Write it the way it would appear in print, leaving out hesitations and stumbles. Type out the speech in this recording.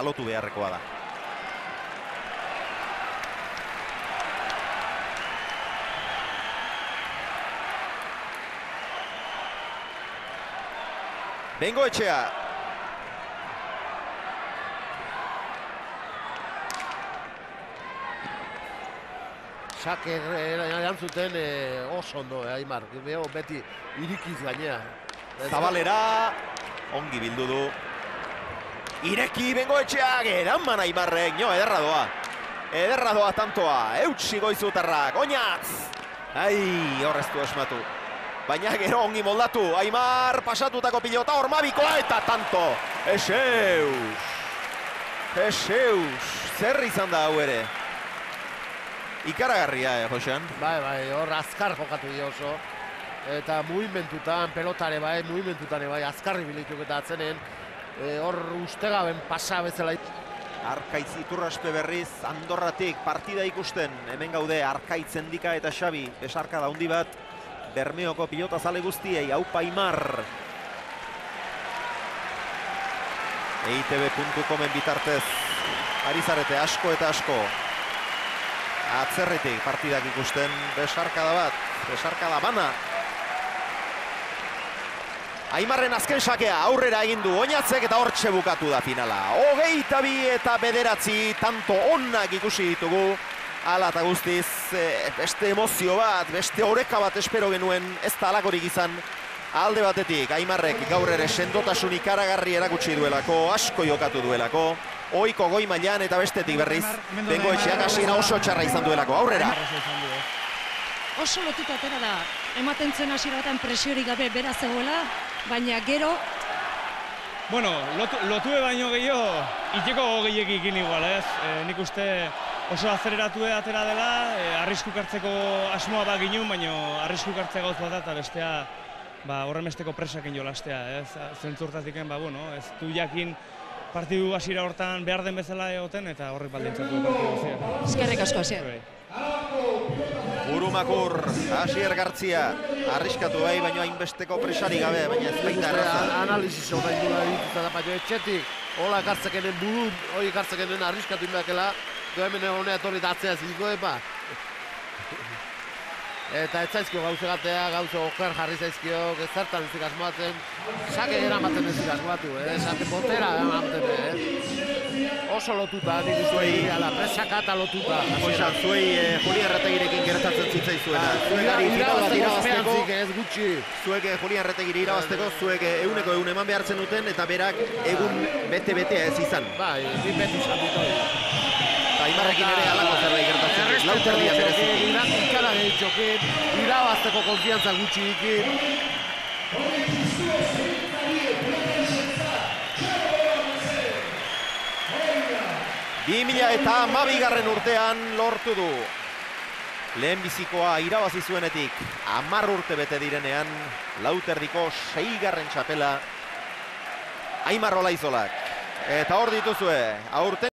lotu beharrekoa da. Bengoetxea. Saker erantzuten oso ondo, Aimar. Beti irikiz gainea. Zabalera. Ongi bildu du. Ireki Bengoetxea. Geranman Aimarrek. Jo, ederra doa. Ederra doa tantoa. Eutsi Goizutarrak. Oinatz. Ai, horreztu esmatu. Baina gero ongi moldatu. Aimar pasatutako pilota Ormabikoa eta tanto. Eseus. Eseus. Zer izan da hau ere. Ikaragarria, Josean. Bai, hor azkar jokatu dio oso. Eta mugimendutan, pelotare bai, mugimendutan bai, azkarri bilituk eta atzenen. Hor ustegaben pasa bezala. Arkaitz Iturraspe berriz, Andorratik partida ikusten. Hemen gaude Arkaitz Endika eta Xabi. Besarka da handi bat. Bermeoko pilota zale guztiei, aupa Aimar. EITB.comen bitartez. Arizarete asko eta asko. Atzerritik partidak ikusten, besarkada bat, besarkada bana. Aimarren azken sakea aurrera egin du Oñatzek eta hortxe bukatu da finala. 22 eta 9 tanto onak ikusi ditugu. Hala eta guztiz, beste emozio bat, beste oreka bat espero genuen, ez da alakorik izan. Alde batetik, Aimarrek gaur ere sendotasun ikaragarri erakutsi duelako, asko jokatu duelako. Oiko goi mailan eta bestetik berriz, Bengoetxeak hasiera oso txarra izan duelako, aurrera. Oso lotuta atera da, ematen zen hasiera batean presiorik gabe bera zegoela, baina gero... Bueno, lotue baino gehiago, iteko gehiekikin igual, ez? Nik uste oso azeleratu atera dela, arriskuk hartzeko asmoa bat ginen, baina arriskuk hartzea gauz bat da, eta bestea horremesteko presakin jolastea, ez? Zentzurtatik, ez du jakin partidu hasiera hortan behar den bezala egoten, eta horrek baldintzatu partidu guztia. Eskerrik asko, Asier. Burumakur, Asier Gartzia, arriskatu bai, baina hainbesteko presari gabe, baina ez baita erraza. Analizis horrein dula dituta da, baina etxetik, hola ekartzekenen burun, hori ekartzekenen arriskatu inbakela, hemen honea torri datzea ziliko epa. Eta ez zaizkio gauze gatea, gauze oker jarri zaizkio, zertan ez ikasmoatzen, sake eramaten ez ikasmoatu, esate botera eramaten, Oso lotuta, nik uzuei, ala, presaka eta lotuta. Oizan, zuei Julian Retegirekin gertatzen zitzaizuena. Zuegari final bat irabazteko, zuek Julian Retegire irabazteko, zuek eguneko egun eman behartzen duten, eta berak egun bete-betea ez izan. Bai, bi beti izan ditoi. Aimarrekin ere alako zerbait gertatzen, lauterdia berezikin. Ikara gehitxokin, irabazteko konfiantza gutxi ikin. 2012 urtean lortu du. Lehenbizikoa irabazi zuenetik 10 urte bete direnean, Lauterdiko 6. txapela Aimar Olaizolak. Eta hor dituzue, aurten